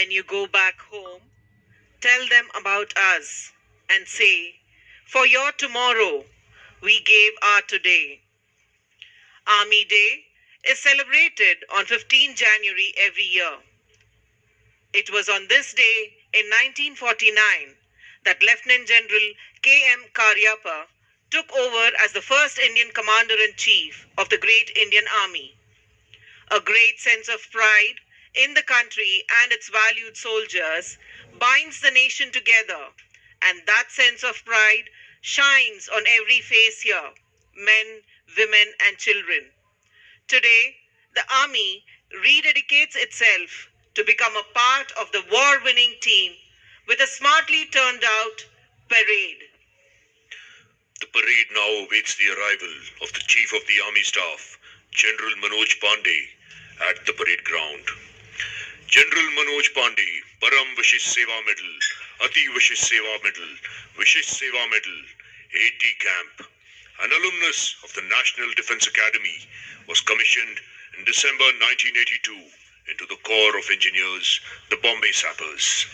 When you go back home, tell them about us and say, for your tomorrow, we gave our today. Army Day is celebrated on 15 January every year. It was on this day in 1949 that Lieutenant General K.M. Karyappa took over as the first Indian Commander-in-Chief of the Great Indian Army. A great sense of pride in the country and its valued soldiers binds the nation together, and that sense of pride shines on every face here, men, women, and children. Today, the Army rededicates itself to become a part of the war winning team with a smartly turned out parade. The parade now awaits the arrival of the Chief of the Army Staff, General Manoj Pandey, at the parade ground. General Manoj Pandey, Param Vishish Seva Medal, Ati Vishish Seva Medal, Vishish Seva Medal, 8D Camp, an alumnus of the National Defence Academy, was commissioned in December 1982 into the Corps of Engineers, the Bombay Sappers.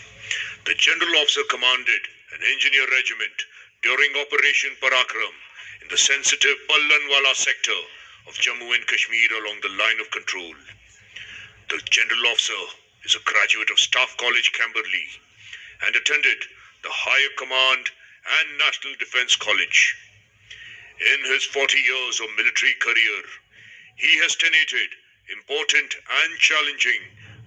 The General Officer commanded an engineer regiment during Operation Parakram in the sensitive Pallanwala sector of Jammu and Kashmir along the line of control. The General Officer is a graduate of Staff College, Camberley, and attended the Higher Command and National Defence College. In his 40 years of military career, he has tenated important and challenging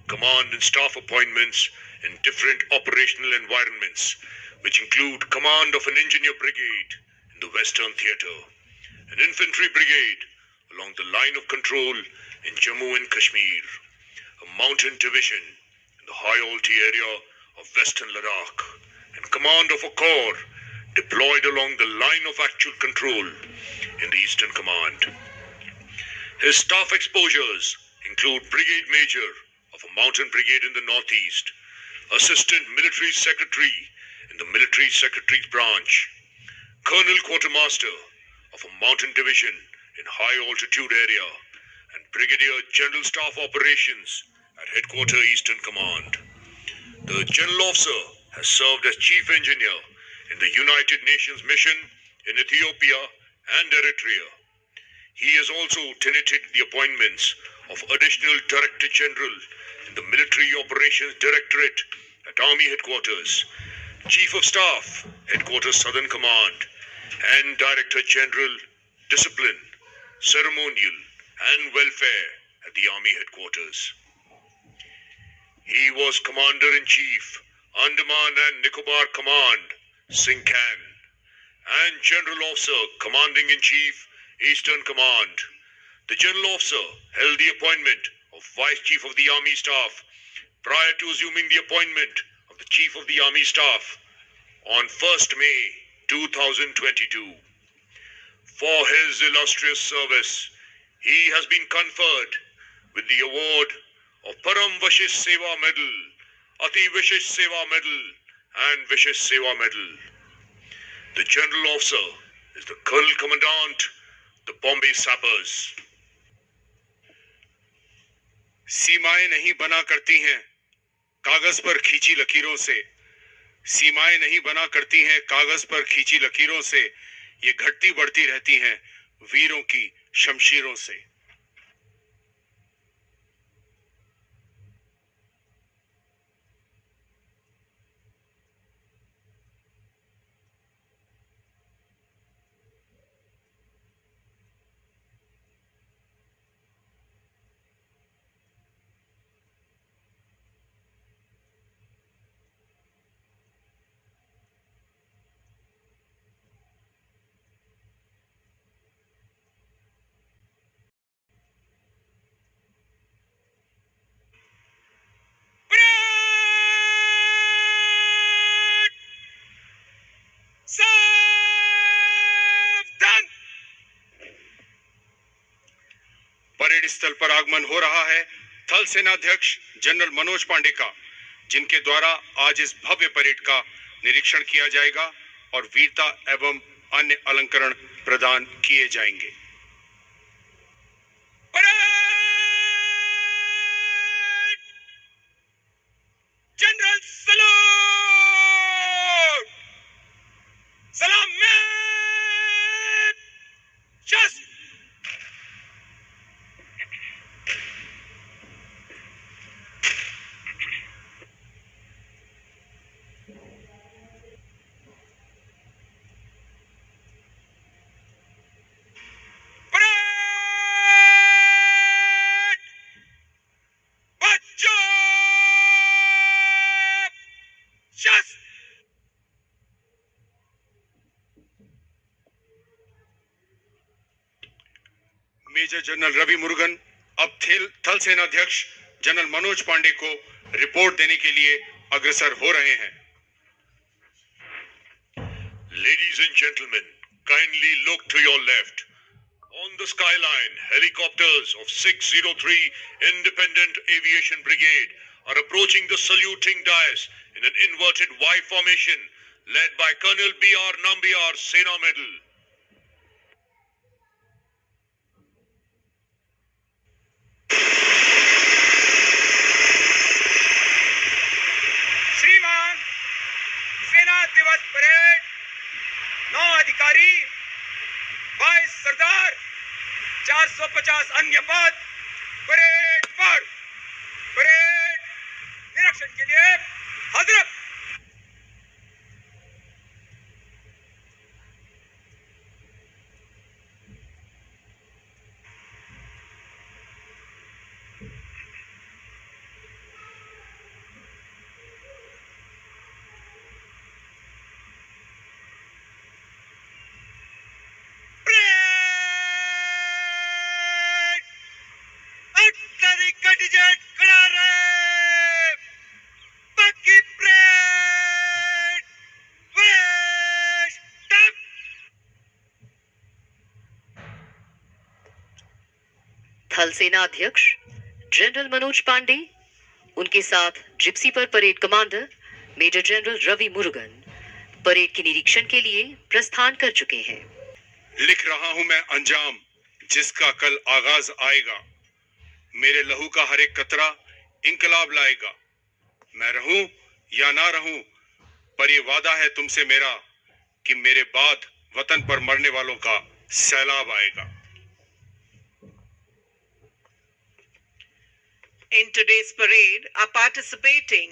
command and staff appointments in different operational environments, which include command of an engineer brigade in the Western Theatre, an infantry brigade along the line of control in Jammu and Kashmir, a mountain division in the high-alti area of Western Ladakh, and command of a corps deployed along the line of actual control in the Eastern Command. His staff exposures include Brigade Major of a mountain brigade in the Northeast, Assistant Military Secretary in the Military Secretary's branch, Colonel Quartermaster of a mountain division in high-altitude area, and Brigadier General Staff Operations at Headquarter Eastern Command. The General Officer has served as Chief Engineer in the United Nations Mission in Ethiopia and Eritrea. He has also tenated the appointments of Additional Director General in the Military Operations Directorate at Army Headquarters, Chief of Staff, Headquarters Southern Command, and Director General, Discipline, Ceremonial, and Welfare at the Army Headquarters. He was Commander-in-Chief, Andaman and Nicobar Command, Sincan, and General Officer, Commanding-in-Chief, Eastern Command. The General Officer held the appointment of Vice Chief of the Army Staff prior to assuming the appointment of the Chief of the Army Staff on 1st May 2022. For his illustrious service, he has been conferred with the award of Param Vishish Seva Medal, Ati Vishish Seva Medal, and Vishish Seva Medal. The General Officer is the Colonel Commandant, the Bombay Sappers. सीमाएं नहीं बना करती हैं कागज पर खींची लकीरों से, सीमाएं नहीं बना करती हैं कागज पर खींची लकीरों से, ये घटती बढ़ती रहती हैं वीरों की शमशीरों से। परेड स्थल पर आगमन हो रहा है थल सेनाध्यक्ष जनरल मनोज पांडे का, जिनके द्वारा आज इस भव्य परेड का निरीक्षण किया जाएगा और वीरता एवं अन्य अलंकरण प्रदान किए जाएंगे। Parade major general Ravi Murugan अब थल सेनाध्यक्ष जनरल मनोज पांडे को रिपोर्ट देने के लिए अग्रसर हो रहे हैं। Ladies and gentlemen, kindly look to your left. On the skyline, helicopters of 603 Independent Aviation Brigade are approaching the saluting dais in an inverted Y formation, led by Colonel B.R. Nambiar, Sena Medal. श्रीमान सेना दिवस parade 9 अधिकारी 22 सरदार 450 अन्य पद parade पर parade निरीक्षण के लिए हजरत। थल सेना अध्यक्ष जनरल मनोज पांडे, उनके साथ जिप्सी पर parade commander major general Ravi Murugan parade के निरीक्षण के लिए प्रस्थान कर चुके हैं। लिख रहा हूं मैं अंजाम जिसका कल आगाज आएगा। मेरे लहू का हर एक कतरा इंकलाब लाएगा। मैं रहूं या ना रहूं, पर ये वादा है तुमसे मेरा कि मेरे बाद वतन पर मरने वालों का सैलाब आएगा। In today's parade are participating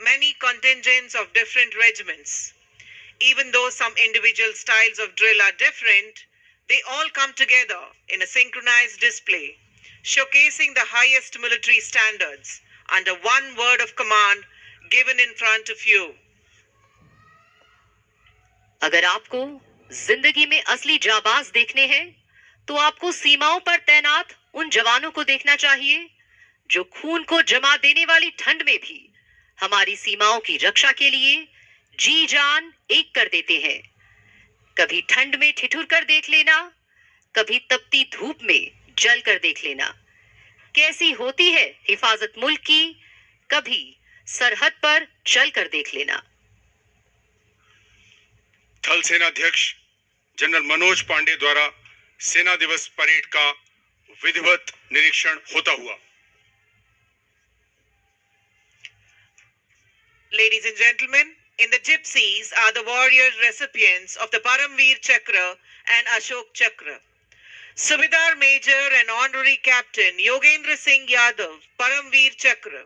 many contingents of different regiments. Even though some individual styles of drill are different, they all come together in a synchronized display, showcasing the highest military standards under one word of command given in front of you. अगर आपको जिंदगी में असली जाबाज देखने हैं, तो आपको सीमाओं पर तैनात उन जवानों को देखना चाहिए जो खून को जमा देने वाली ठंड में भी हमारी सीमाओं की रक्षा के लिए जी जान एक कर देते हैं। कभी ठंड में ठिठुर कर देख लेना, कभी तपती धूप में जल कर देख लेना। कैसी होती है हिफाजत मुल्क की, कभी सरहद पर चल कर देख लेना। थल सेनाध्यक्ष जनरल मनोज पांडे द्वारा सेना दिवस परेड का विधिवत निरीक्षण होता हुआ। Ladies and gentlemen, in the gypsies are the warrior recipients of the Paramveer Chakra and Ashok Chakra. Subedar Major and Honorary Captain Yogendra Singh Yadav, Paramveer Chakra.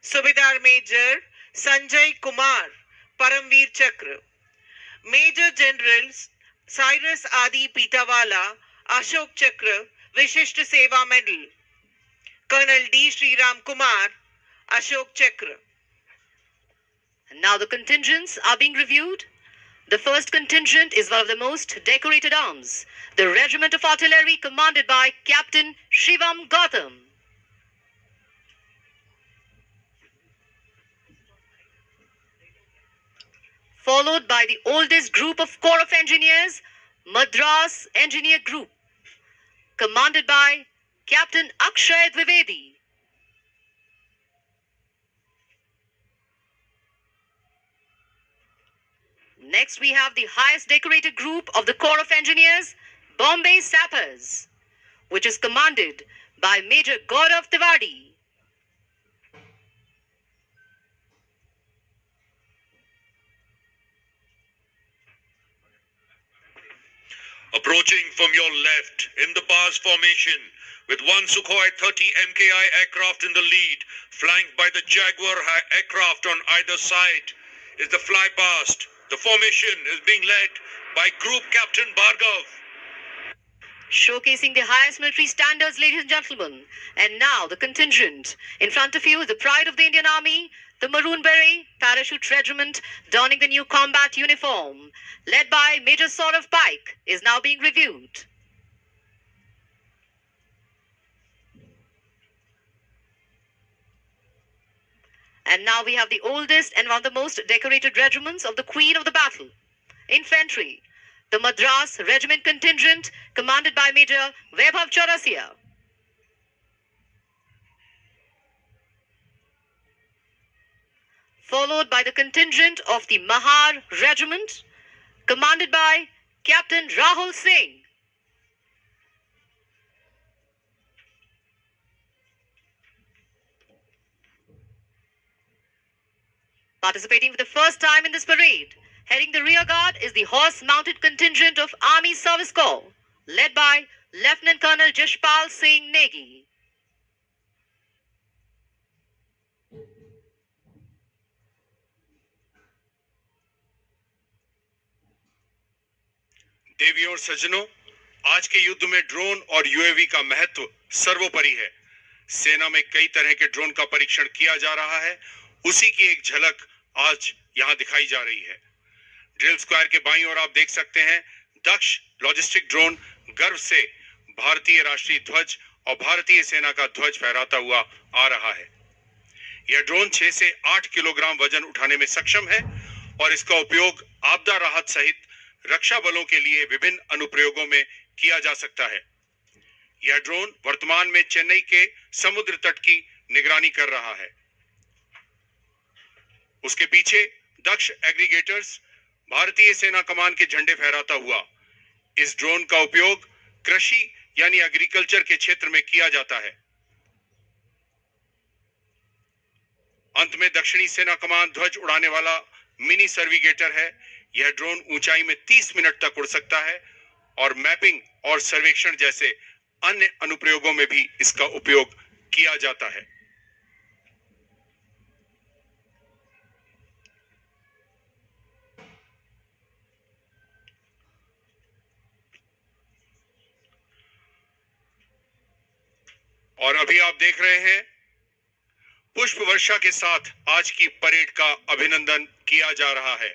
Subedar Major Sanjay Kumar, Paramveer Chakra. Major Generals Cyrus Adi Pitawala, Ashok Chakra, Vishishta Seva Medal. Colonel D. Sriram Kumar, Ashok Chakra. Now the contingents are being reviewed. The first contingent is one of the most decorated arms, the Regiment of Artillery commanded by Captain Shivam Gautam. Followed by the oldest group of Corps of Engineers, Madras Engineer Group, commanded by Captain Akshay Dwivedi. Next, we have the highest decorated group of the Corps of Engineers, Bombay Sappers, which is commanded by Major Gaurav Tiwari. Approaching from your left in the bars formation with one Sukhoi 30 MKI aircraft in the lead, flanked by the Jaguar aircraft on either side, is the fly past. The formation is being led by Group Captain Bhargav. Showcasing the highest military standards, ladies and gentlemen. And now the contingent. In front of you is the pride of the Indian Army, the Maroon Beret Parachute Regiment, donning the new combat uniform, led by Major Saurav Paik, is now being reviewed. And now we have the oldest and one of the most decorated regiments of the Queen of the Battle. Infantry, the Madras Regiment Contingent, commanded by Major Vaibhav Chaurasia. Followed by the contingent of the Mahar Regiment, commanded by Captain Rahul Singh. Participating for the first time in this parade, heading the rear guard is the horse-mounted contingent of Army Service Corps, led by Lieutenant Colonel Jashpal Singh Negi. देवियों और सज्जनों, आज के युद्ध में drone और UAV का महत्व सर्वोपरि है। सेना में कई तरह के ड्रोन का परीक्षण किया जा रहा है। उसी की एक झलक आज यहाँ दिखाई जा रही है। ड्रिल स्क्वायर के बाईं ओर आप देख सकते हैं दक्ष लॉजिस्टिक ड्रोन गर्व से भारतीय राष्ट्रीय ध्वज और भारतीय सेना का ध्वज फहराता हुआ आ रहा है। यह ड्रोन 6 से 8 किलोग्राम वजन उठाने में सक्षम है और इसका उपयोग आपदा राहत सहित रक्षा बलों के लिए विभिन्न अनुप्रयोगों में किया जा सकता है। यह ड्रोन वर्तमान में चेन्नई के समुद्र तट की निगरानी कर रहा है। उसके पीछे दक्ष एग्रीगेटर्स भारतीय सेना कमान के झंडे फहराता हुआ। इस ड्रोन का उपयोग कृषि यानी एग्रीकल्चर के क्षेत्र में किया जाता है। अंत में दक्षिणी सेना कमान ध्वज उड़ाने वाला मिनी सर्विगेटर है। यह ड्रोन ऊंचाई में 30 मिनट तक उड़ सकता है और मैपिंग और सर्वेक्षण जैसे अन्य अनुप्रयोगों में भी इसका उपयोग किया जाता है। और अभी आप देख रहे हैं पुष्प वर्षा के साथ आज की परेड का अभिनंदन किया जा रहा है।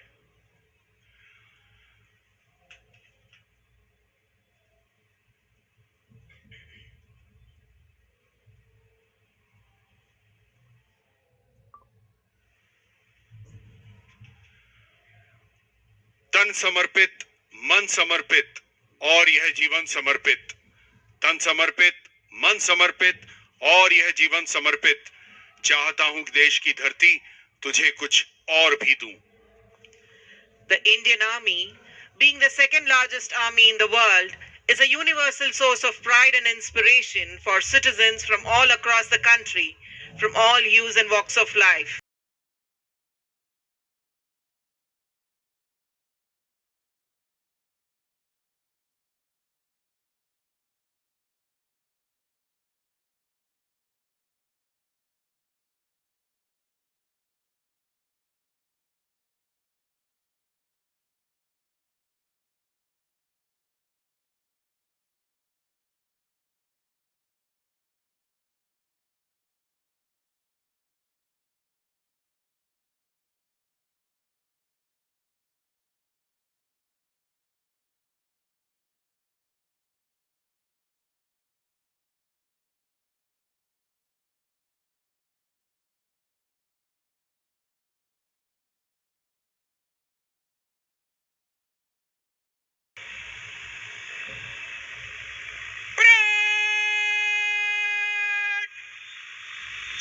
तन समर्पित, मन समर्पित और यह जीवन समर्पित। तन समर्पित, मन समर्पित और यह जीवन समर्पित। चाहता हूं कि देश की धरती तुझे कुछ और भी दूं। The Indian Army, being the second largest army in the world, is a universal source of pride and inspiration for citizens from all across the country, from all hues and walks of life.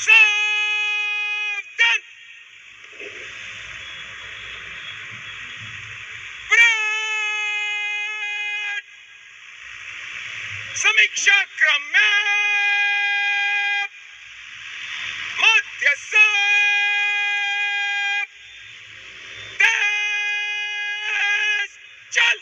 सावधान! Parade! समीक्षा क्रम में मध्य से तेज चल!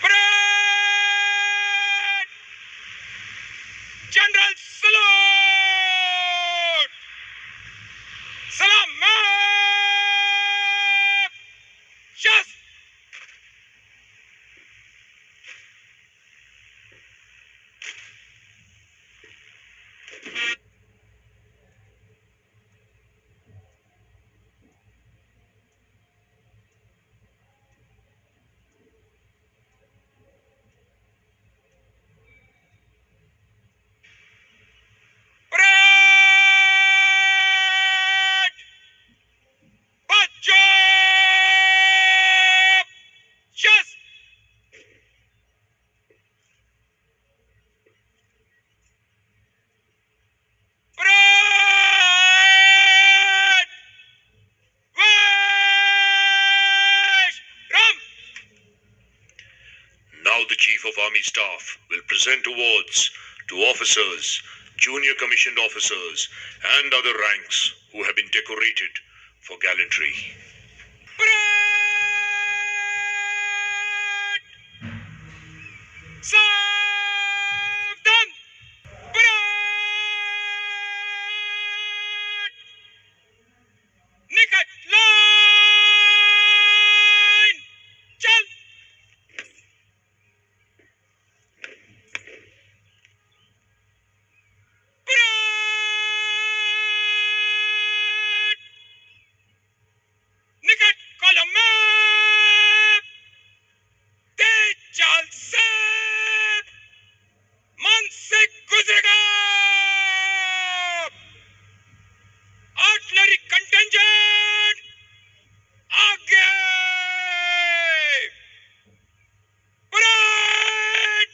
Parade! General salute! of Army Staff will present awards to officers, junior commissioned officers, and other ranks who have been decorated for gallantry. सावधान parade निकट line चल parade निकट कॉलम में तेज चाल से मन से गुजरेगा आर्टिलरी कंटिंजेंट आगे परेड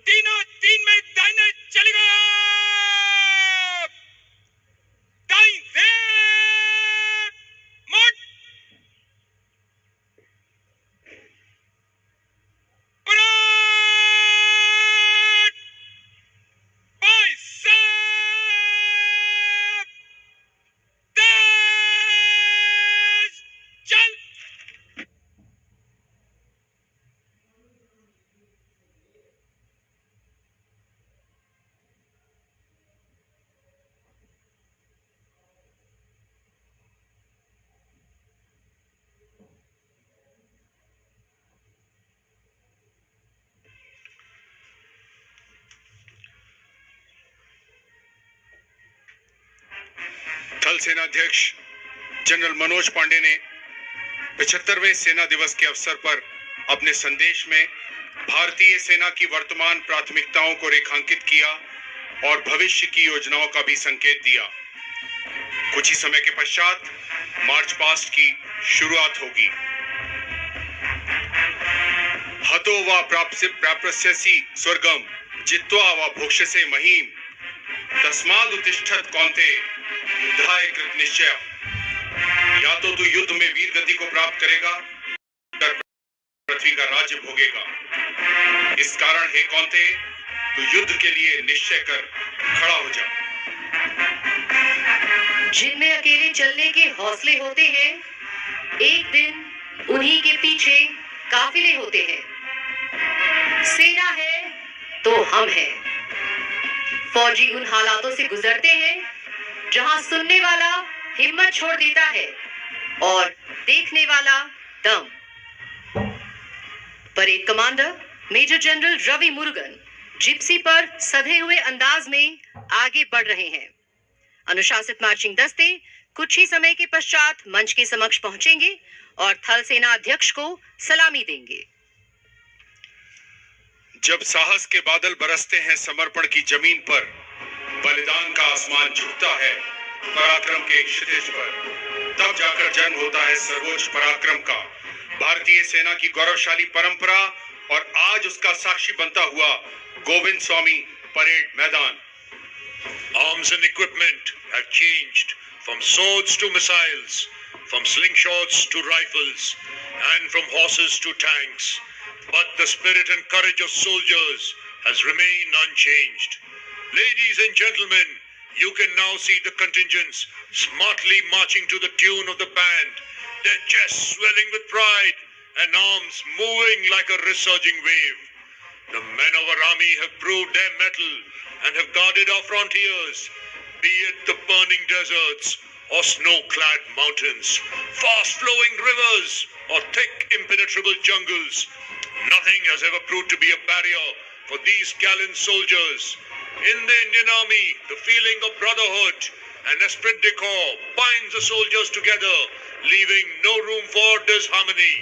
तीनों तीन में दाहिने चलेगा दाईं से मोड़ परेड बाईं से तेज चल थल सेनाध्यक्ष जनरल मनोज पांडे ने 75वें सेना दिवस के अवसर पर अपने संदेश में भारतीय सेना की वर्तमान प्राथमिकताओं को रेखांकित किया और भविष्य की योजनाओं का भी संकेत दिया। कुछ ही समय के पश्चात मार्च पास्ट की शुरुआत होगी। हतो वा प्राप्स्यसि स्वर्गम जित्वा वा भोक्ष्यसे महीम तस्माद् उत्तिष्ठत कौन्ते युद्धाय कृत निश्चय। या तो तू युद्ध में वीर गति को प्राप्त करेगा, कर पृथ्वी का राज्य भोगेगा। इस कारण हे कौन्ते, तू युद्ध के लिए निश्चय कर खड़ा हो जा। जिनमें अकेले चलने के हौसले होते हैं, एक दिन उन्हीं के पीछे काफिले होते हैं। सेना है तो हम हैं। फौजी उन हालातों से गुजरते हैं जहां सुनने वाला हिम्मत छोड़ देता है और देखने वाला दम। Parade commander major general Ravi Murugan gypsy पर सधे हुए अंदाज में आगे बढ़ रहे हैं। अनुशासित मार्चिंग दस्ते कुछ ही समय के पश्चात मंच के समक्ष पहुंचेंगे और थल सेना अध्यक्ष को सलामी देंगे। जब साहस के बादल बरसते हैं समर्पण की जमीन पर, बलिदान का आसमान झुकता है पराक्रम के क्षितिज पर, तब जाकर जन्म होता है सर्वोच्च पराक्रम का। भारतीय सेना की गौरवशाली परंपरा और आज उसका साक्षी बनता हुआ गोविंद स्वामी परेड मैदान। Arms and equipment have changed from swords to missiles, from slingshots to rifles, and from horses to tanks. But the spirit and courage of soldiers has remained unchanged. Ladies and gentlemen, you can now see the contingents smartly marching to the tune of the band, their chests swelling with pride and arms moving like a resurging wave. The men of our army have proved their mettle and have guarded our frontiers, be it the burning deserts or snow-clad mountains, fast-flowing rivers or thick impenetrable jungles. Nothing has ever proved to be a barrier for these gallant soldiers. In the Indian Army, the feeling of brotherhood and esprit de corps binds the soldiers together, leaving no room for disharmony.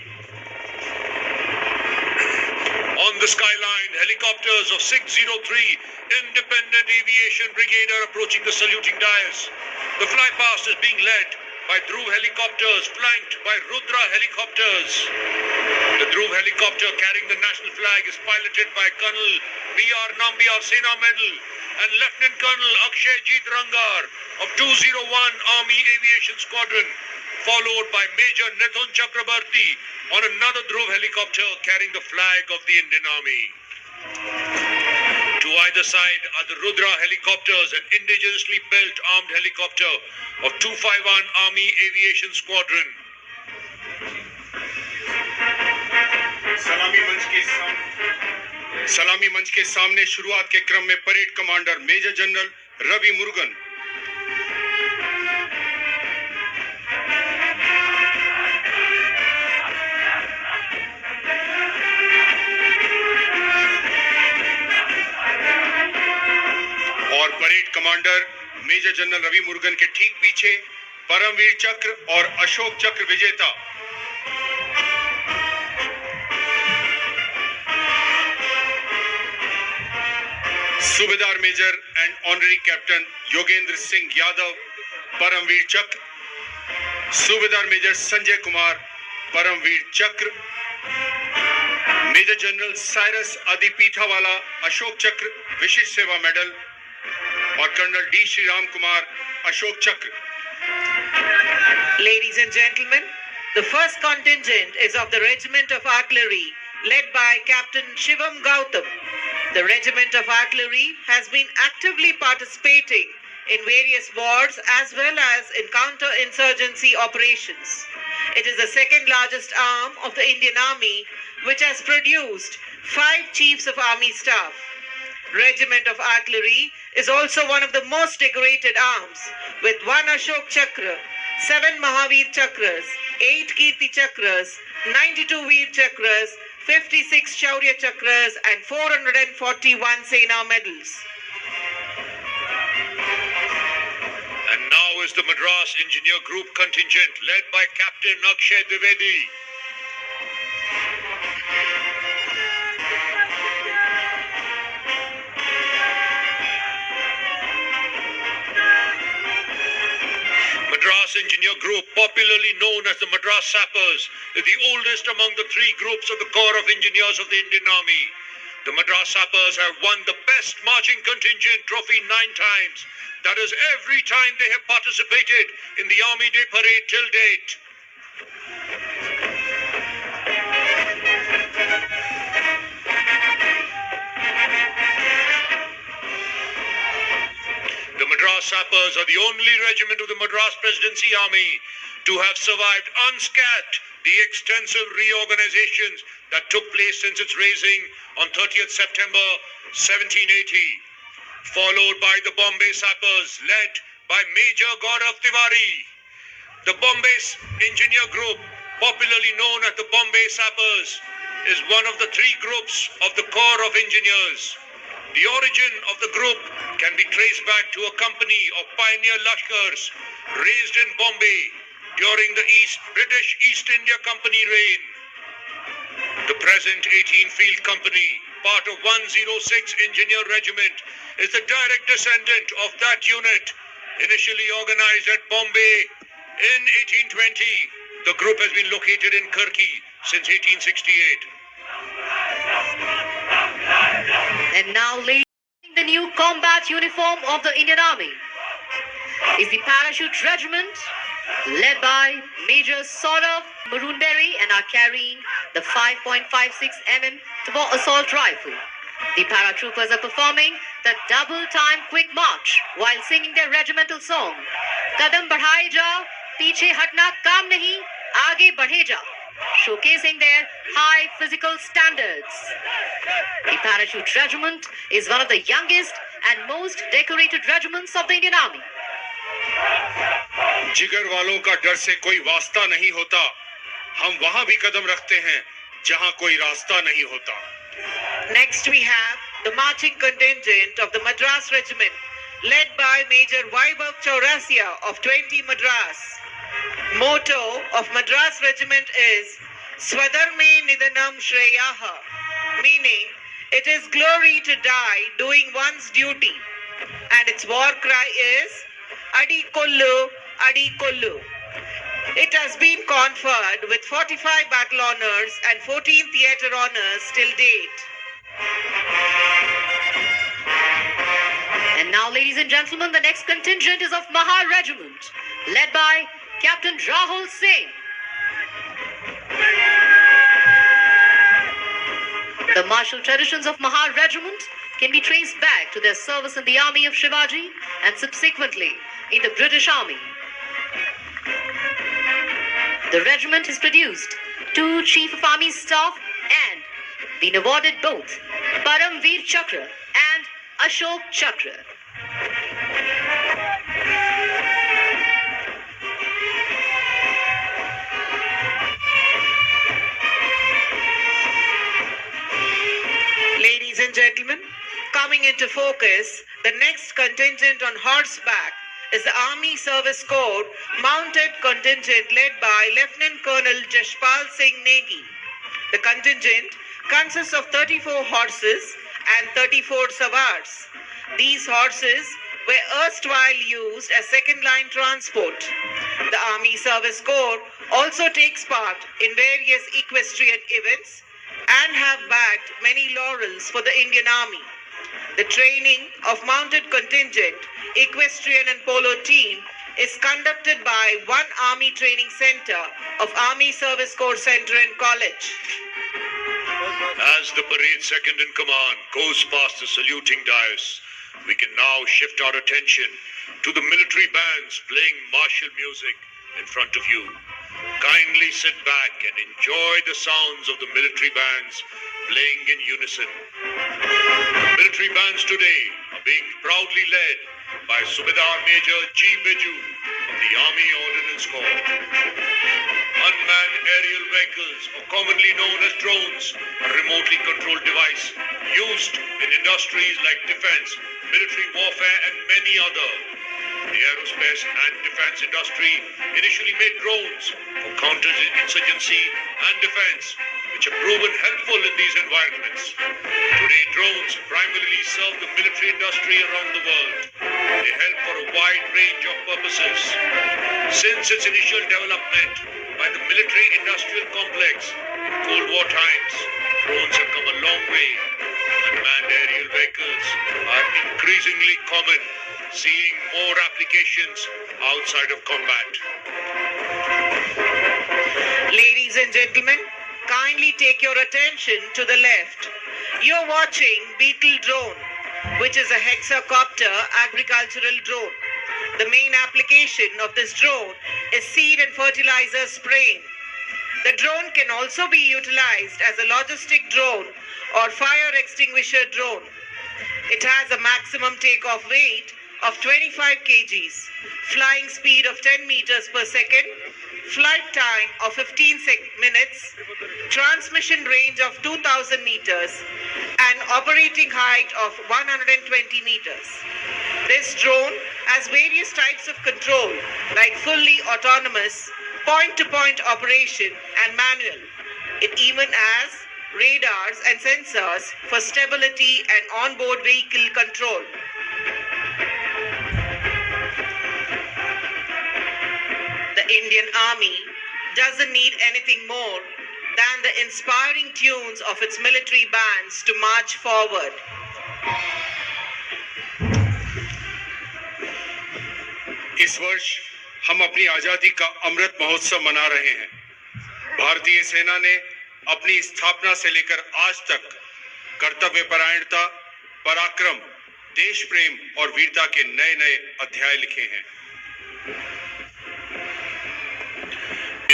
On the skyline, helicopters of 603 Independent Aviation Brigade are approaching the saluting dais. The flypast is being led by Dhruv helicopters, flanked by Rudra helicopters. The Dhruv helicopter carrying the national flag is piloted by Colonel B.R. Nambiar Sena Medal and Lieutenant Colonel Akshay Jeet Rangar of 201 Army Aviation Squadron. followed by Major Nithun Chakrabarti on another Dhruv helicopter carrying the flag of the Indian Army. To either side are the Rudra helicopters, an indigenously built armed helicopter of 251 Army Aviation Squadron. सलामी मंच के सामने शुरुआत के क्रम में parade commander major general Ravi Murugan, और parade commander major general Ravi Murugan के ठीक पीछे परमवीर चक्र और अशोक चक्र विजेता subedar major and honorary captain Yogendra Singh Yadav, Paramvir Chakra, subedar major Sanjay Kumar, Paramvir चक्र, मेजर जनरल साइरस आदि पीठावाला, अशोक चक्र विशिष्ट सेवा मेडल, और कर्नल डी श्री राम कुमार, अशोक चक्र. Ladies and gentlemen, the first contingent is of the Regiment of Artillery, led by Captain Shivam Gautam. The Regiment of Artillery has been actively participating in various wars as well as in counter-insurgency operations. It is the second largest arm of the Indian Army, which has produced 5 Chiefs of Army Staff. Regiment of Artillery is also one of the most decorated arms, with 1 Ashok Chakra, 7 Mahavir Chakras, 8 Kirti Chakras, 92 Veer Chakras, 56 Shaurya Chakras and 441 Sena medals. And now is the Madras Engineer Group contingent led by Captain Akshay Dwivedi. Madras Engineer Group, popularly known as the Madras Sappers, is the oldest among the 3 groups of the Corps of Engineers of the Indian Army. The Madras Sappers have won the Best Marching Contingent trophy 9 times. That is, every time they have participated in the Army Day Parade till date. The Madras Sappers are the only regiment of the Madras Presidency Army to have survived unscathed the extensive reorganizations that took place since its raising on 30th September 1780, followed by the Bombay Sappers led by Major Gaurav Tiwari. The Bombay Engineer Group, popularly known as the Bombay Sappers, is one of the 3 groups of the Corps of Engineers. The origin of the group can be traced back to a company of pioneer Lashkars raised in Bombay during the British East India Company reign. The present 18 Field Company, part of 106 Engineer Regiment, is the direct descendant of that unit, initially organized at Bombay in 1820. The group has been located in Karki since 1868. And now, ladies, the new combat uniform of the Indian Army is the Parachute Regiment, led by Major Saurav Maroonberry, and are carrying the 5.56 mm assault rifle. The paratroopers are performing the double-time quick march while singing their regimental song, Kadam Badhaye Ja, Piche Hatna Kaam Nahi, Aage Badhe Ja, showcasing their high physical standards. The Parachute Regiment is one of the youngest and most decorated regiments of the Indian Army. जिगर वालों का डर से कोई वास्ता नहीं होता, हम वहां भी कदम रखते हैं जहां कोई रास्ता नहीं होता. Next we have the marching contingent of the Madras Regiment, led by Major Vaibhav Chaurasia of 20 Madras. Motto of Madras Regiment is Swadharme Nidanam Shreyaha, meaning it is glory to die doing one's duty, and its war cry is Adi Kollu, Adi Kollu. It has been conferred with 45 battle honors and 14 theatre honors till date. And now, ladies and gentlemen, the next contingent is of Mahar Regiment, led by Captain Rahul Singh. The martial traditions of Mahar Regiment can be traced back to their service in the army of Shivaji and subsequently in the British Army. The regiment has produced 2 Chief of Army Staff and been awarded both Param Veer Chakra and Ashok Chakra. Ladies and gentlemen, coming into focus, the next contingent on horseback is the Army Service Corps mounted contingent led by Lieutenant Colonel Jashpal Singh Negi. The contingent consists of 34 horses and 34 savars. These horses were erstwhile used as second-line transport. The Army Service Corps also takes part in various equestrian events and have bagged many laurels for the Indian Army. The training of mounted contingent, equestrian and polo team is conducted by one Army Training Center of Army Service Corps Center and College. As the parade second in command goes past the saluting dais, we can now shift our attention to the military bands playing martial music in front of you. Kindly sit back and enjoy the sounds of the military bands playing in unison. The military bands today are being proudly led by Subedar Major G. Biju of the Army Ordnance Corps. Unmanned aerial vehicles, or commonly known as drones, are a remotely controlled device used in industries like defense, military warfare, and many other. The aerospace and defense industry initially made drones for counterinsurgency and defense, which have proven helpful in these environments. Today, drones primarily serve the military industry around the world. They help for a wide range of purposes. Since its initial development by the military-industrial complex in Cold War times, drones have come a long way. Unmanned aerial vehicles are increasingly common, seeing more applications outside of combat. Ladies and gentlemen, kindly take your attention to the left. You're watching Beetle Drone, which is a hexacopter agricultural drone. The main application of this drone is seed and fertilizer spraying. The drone can also be utilized as a logistic drone or fire extinguisher drone. It has a maximum takeoff weight of 25 kgs, flying speed of 10 meters per second, flight time of 15 minutes, transmission range of 2000 meters, and operating height of 120 meters. This drone has various types of control like fully autonomous, point-to-point operation, and manual. It even has radars and sensors for stability and onboard vehicle control. The Indian Army doesn't need anything more than the inspiring tunes of its military bands to march forward. इस वर्ष हम अपनी आजादी का अमृत महोत्सव मना रहे हैं। भारतीय सेना ने अपनी स्थापना से लेकर आज तक कर्तव्यपरायणता, पराक्रम, देश प्रेम और वीरता के नए-नए अध्याय लिखे हैं।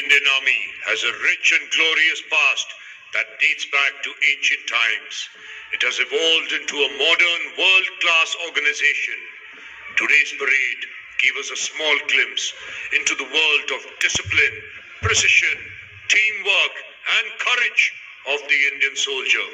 Indian Army has a rich and glorious past that dates back to ancient times. It has evolved into a modern, world-class organization. Today's parade gave us a small glimpse into the world of discipline, precision, teamwork, and courage of the Indian soldier.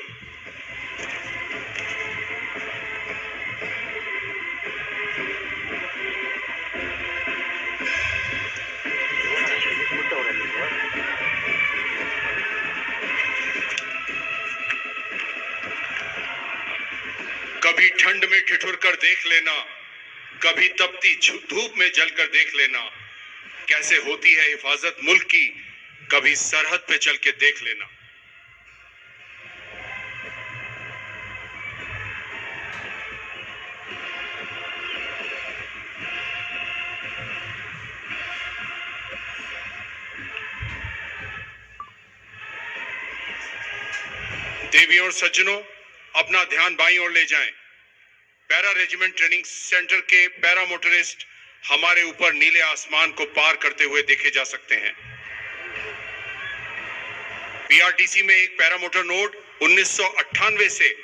कभी ठंड में ठिठुर कर देख लेना, कभी तपती धूप में जलकर देख लेना, कैसे होती है हिफाजत मुल्क की, कभी सरहद पे चल के देख लेना। देवियों और सज्जनों, अपना ध्यान बाईं ओर ले जाएं। पैरा रेजिमेंट ट्रेनिंग सेंटर के पैरा मोटरिस्ट हमारे ऊपर नीले आसमान को पार करते हुए देखे जा सकते हैं। पीआरटीसी में एक पैरा मोटर नोड 1998 से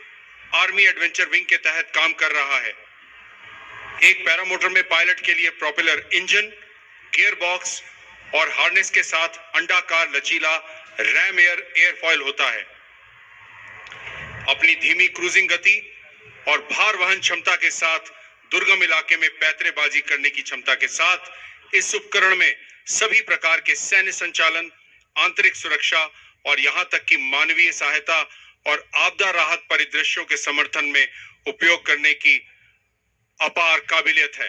आर्मी एडवेंचर विंग के तहत काम कर रहा है। एक पैरा मोटर में पायलट के लिए प्रोपेलर इंजन, गियर बॉक्स और हार्नेस के साथ अंडाकार लचीला रैम एयरफॉयल होता है। अपनी धीमी क्रूजिंग गति और भार वहन क्षमता के साथ दुर्गम इलाके में पैतरेबाजी करने की क्षमता के साथ इस उपकरण में सभी प्रकार के सैन्य संचालन, आंतरिक सुरक्षा और यहां तक कि मानवीय सहायता और आपदा राहत परिदृश्यों के समर्थन में उपयोग करने की अपार काबिलियत है।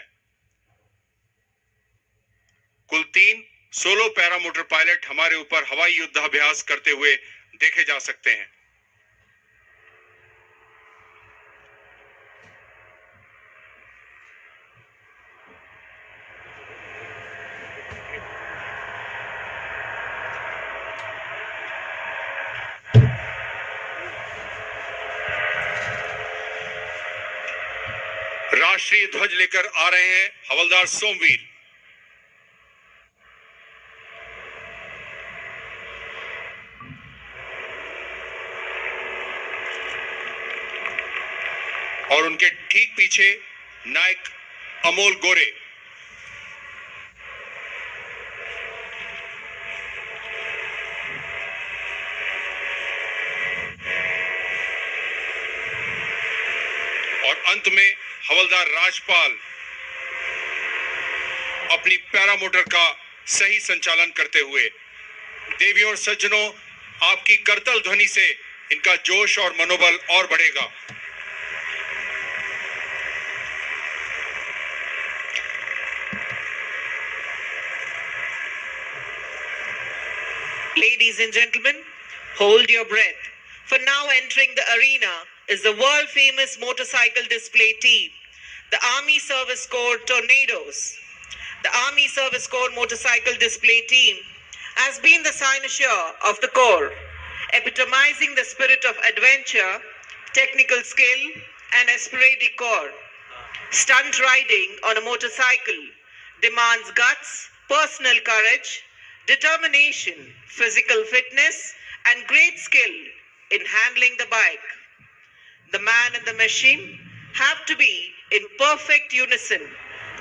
कुल 3 सोलो पैरामोटर पायलट हमारे ऊपर हवाई युद्धाभ्यास करते हुए देखे जा सकते हैं। राष्ट्रीय ध्वज लेकर आ रहे हैं हवलदार सोमवीर। और उनके ठीक पीछे नायक अमोल गोरे। और अंत में हवलदार राजपाल अपनी पैरामोटर का सही संचालन करते हुए। देवियों और सज्जनों, आपकी करतल ध्वनि से इनका जोश और मनोबल और बढ़ेगा। Ladies and gentlemen, hold your breath. For now entering the arena is the world famous motorcycle display team, the Army Service Corps Tornadoes. The Army Service Corps motorcycle display team has been the cynosure of the Corps, epitomizing the spirit of adventure, technical skill, and esprit de corps. Stunt riding on a motorcycle demands guts, personal courage, determination, physical fitness, and great skill in handling the bike. The man and the machine have to be in perfect unison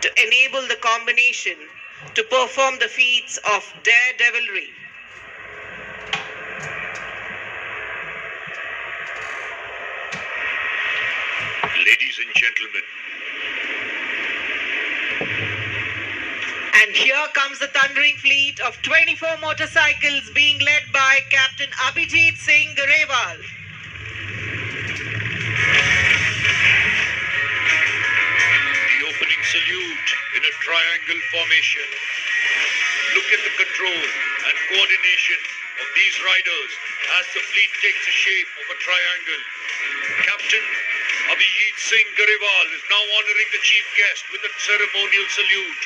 to enable the combination to perform the feats of daredevilry. Ladies and gentlemen, And here comes the thundering fleet of 24 motorcycles being led by Captain Abhijit Singh Garewal. the opening salute in a triangle formation. Look at the control and coordination of these riders as the fleet takes the shape of a triangle. Captain Abhijit Singh Garewal is now honoring the chief guest with a ceremonial salute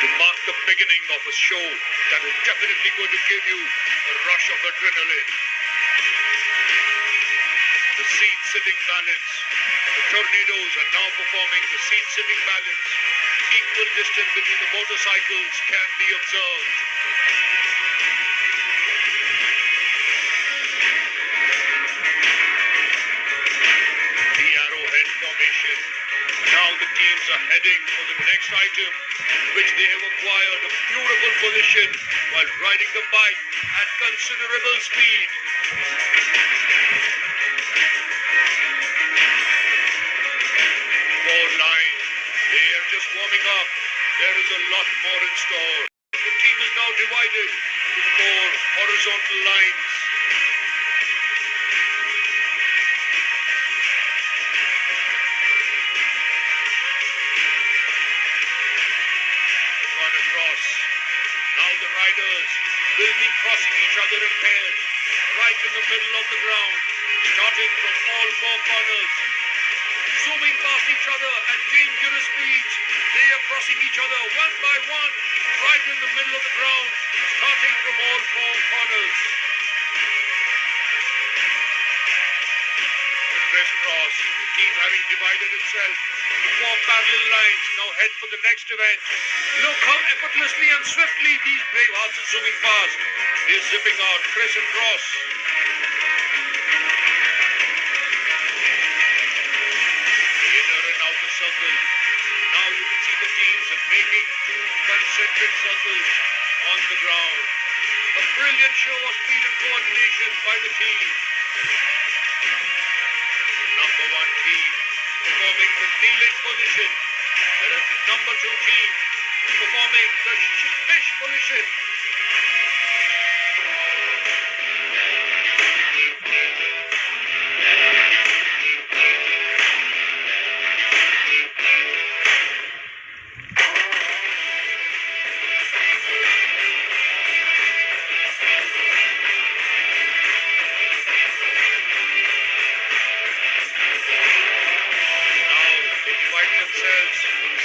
to mark the beginning of a show that is definitely going to give you a rush of adrenaline. The seat-sitting balance. The tornadoes are now performing the seat-sitting balance. Equal distance between the motorcycles can be observed. The arrowhead formation. Now the teams are heading for the next item, which they have acquired a beautiful position while riding the bike at considerable speed. Four line. They are just warming up. There is a lot more in store. The team is now divided to 4 horizontal lines. Gone across. Now the riders will be crossing each other in pairs, right in the middle of the ground, starting from all 4 corners. Zooming past each other at dangerous speeds. They are crossing each other one by one, right in the middle of the ground, starting from all 4 corners. crisscross. The team having divided itself. The four parallel lines now head for the next event. Look how effortlessly and swiftly these brave hearts are zooming past. They're zipping out criss and cross. The inner and outer circle. Now you can see the teams are making two concentric circles on the ground. A brilliant show of speed and coordination by the team. Number one team performing the kneeling position, whereas the number two team performing the fish position.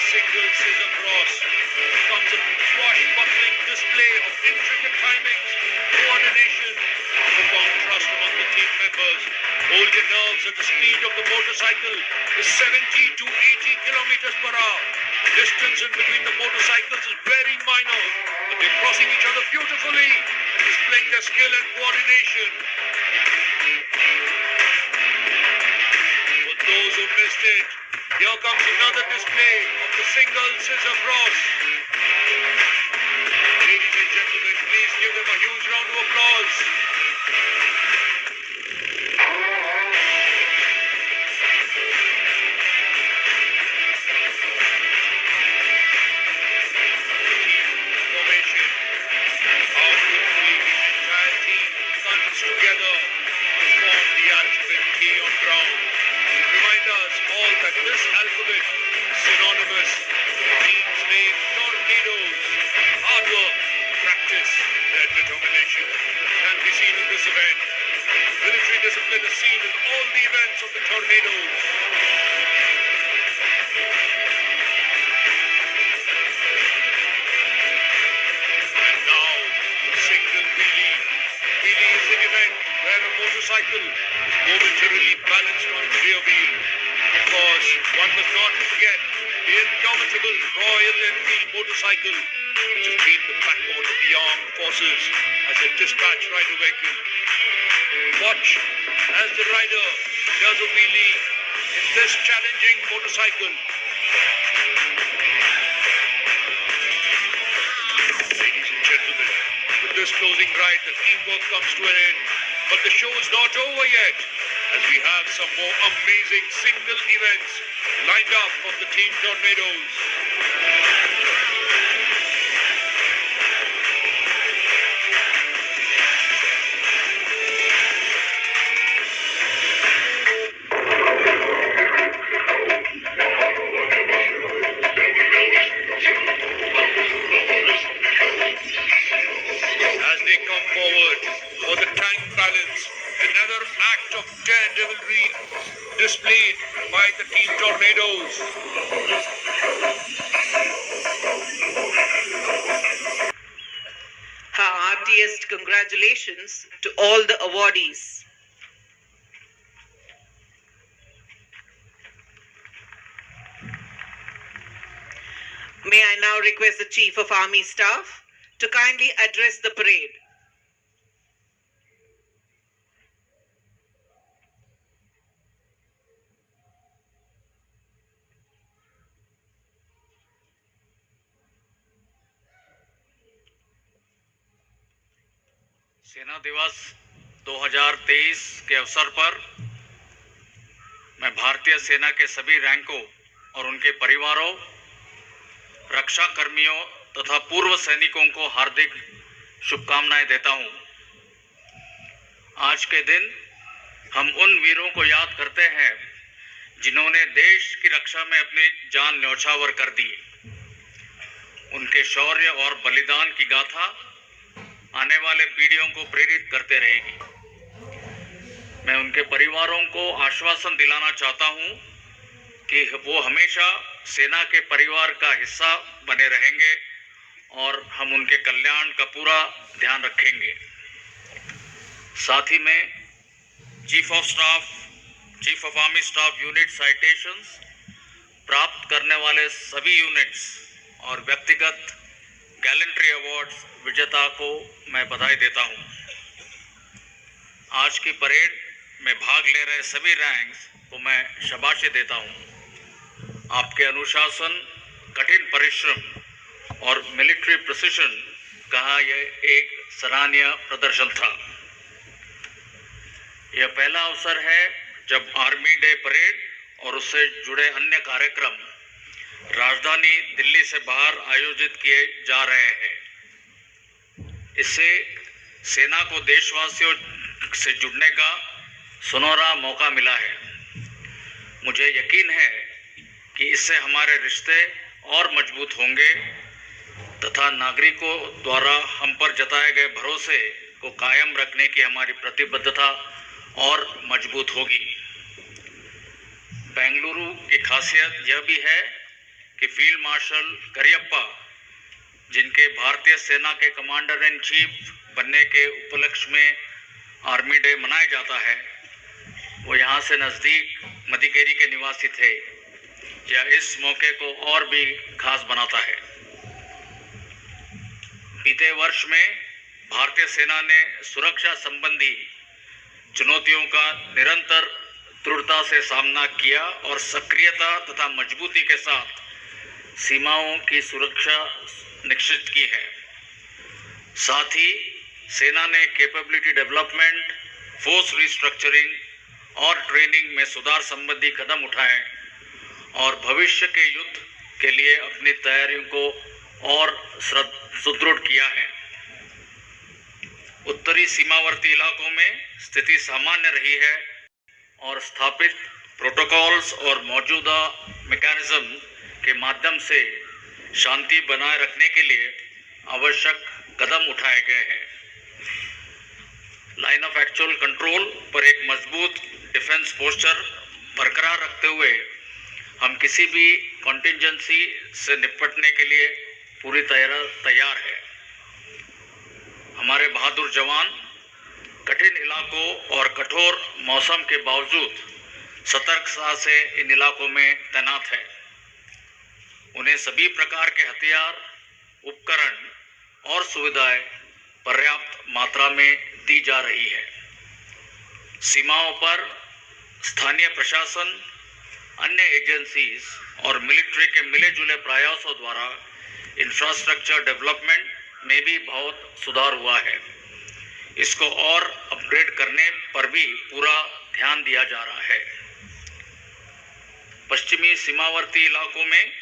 Single scissor cross becomes a swashbuckling display of intricate timings, coordination, profound trust among the team members. Hold your nerves at the speed of the motorcycle is 70 to 80 kilometers per hour. Distance in between the motorcycles is very minor, but they're crossing each other beautifully and displaying their skill and coordination. For those who missed it, here comes another display of the single scissor cross. Ladies and gentlemen, please give them a huge round of applause. Formation. How beautifully the entire team comes together to form the alphabet T on ground. Remind us all that this alphabet is synonymous with the team's name, Tornadoes. Hard work, practice, their determination can be seen in this event. Military discipline is seen in all the events of the Tornadoes. And now, single wheelie. Wheelie is an event where a motorcycle is momentarily balanced on its rear wheel. Of course, one must not forget the indomitable Royal Enfield motorcycle, which has been the backbone of the armed forces as a dispatch rider vehicle. Watch as the rider does a wheelie in this challenging motorcycle. Ladies and gentlemen, with this closing ride, the teamwork comes to an end. But the show is not over yet, as we have some more amazing single events lined up from the Team Tornadoes. As they come forward for the tank balance, another act of daredevilry displayed by the Team Tornadoes. Our heartiest congratulations to all the awardees. May I now request the Chief of Army Staff to kindly address the parade. सेना दिवस 2023 के अवसर पर मैं भारतीय सेना के सभी रैंकों और उनके परिवारों, रक्षा कर्मियों तथा पूर्व सैनिकों को हार्दिक शुभकामनाएं देता हूं। आज के दिन हम उन वीरों को याद करते हैं जिन्होंने देश की रक्षा में अपनी जान न्यौछावर कर दी। उनके शौर्य और बलिदान की गाथा आने वाले पीढ़ियों को प्रेरित करते रहेगी। मैं उनके परिवारों को आश्वासन दिलाना चाहता हूं कि वो हमेशा सेना के परिवार का हिस्सा बने रहेंगे और हम उनके कल्याण का पूरा ध्यान रखेंगे। साथ ही में chief of staff chief of army staff unit citations प्राप्त करने वाले सभी यूनिट्स और व्यक्तिगत गैलेंट्री अवार्ड्स विजेता को मैं बधाई देता हूं। आज की परेड में भाग ले रहे सभी रैंक्स को मैं शाबाशी देता हूं। आपके अनुशासन, कठिन परिश्रम और मिलिट्री प्रिसिशन का यह एक सराहनीय प्रदर्शन था। यह पहला अवसर है जब आर्मी डे परेड और उससे जुड़े अन्य कार्यक्रम राजधानी दिल्ली से बाहर आयोजित किए जा रहे हैं। इससे सेना को देशवासियों से जुड़ने का सुनहरा मौका मिला है। मुझे यकीन है कि इससे हमारे रिश्ते और मजबूत होंगे तथा नागरिकों द्वारा हम पर जताए गए भरोसे को कायम रखने की हमारी प्रतिबद्धता और मजबूत होगी। बेंगलुरु की खासियत यह भी है कि फील्ड मार्शल करियप्पा, जिनके भारतीय सेना के कमांडर इन चीफ बनने के उपलक्ष्य में आर्मी डे मनाया जाता है, वो यहाँ से नज़दीक मदिकेरी के निवासी थे। यह इस मौके को और भी खास बनाता है। बीते वर्ष में भारतीय सेना ने सुरक्षा संबंधी चुनौतियों का निरंतर दृढ़ता से सामना किया और सक्रियता तथा मजबूती के साथ सीमाओं की सुरक्षा निश्चित की है। साथ ही सेना ने कैपेबिलिटी डेवलपमेंट, फोर्स रिस्ट्रक्चरिंग और ट्रेनिंग में सुधार संबंधी कदम उठाए और भविष्य के युद्ध के लिए अपनी तैयारियों को और सुदृढ़ किया है। उत्तरी सीमावर्ती इलाकों में स्थिति सामान्य रही है और स्थापित प्रोटोकॉल्स और मौजूदा मैकेनिज्म के माध्यम से शांति बनाए रखने के लिए आवश्यक कदम उठाए गए हैं। लाइन ऑफ एक्चुअल कंट्रोल पर एक मजबूत डिफेंस पोस्चर बरकरार रखते हुए हम किसी भी कॉन्टिंजेंसी से निपटने के लिए पूरी तैयार है। हमारे बहादुर जवान कठिन इलाकों और कठोर मौसम के बावजूद सतर्कता से इन इलाकों में तैनात है। उन्हें सभी प्रकार के हथियार, उपकरण और सुविधाएं पर्याप्त मात्रा में दी जा रही है। सीमाओं पर स्थानीय प्रशासन, अन्य एजेंसीज और मिलिट्री के मिले जुले प्रयासों द्वारा इंफ्रास्ट्रक्चर डेवलपमेंट में भी बहुत सुधार हुआ है। इसको और अपग्रेड करने पर भी पूरा ध्यान दिया जा रहा है। पश्चिमी सीमावर्ती इलाकों में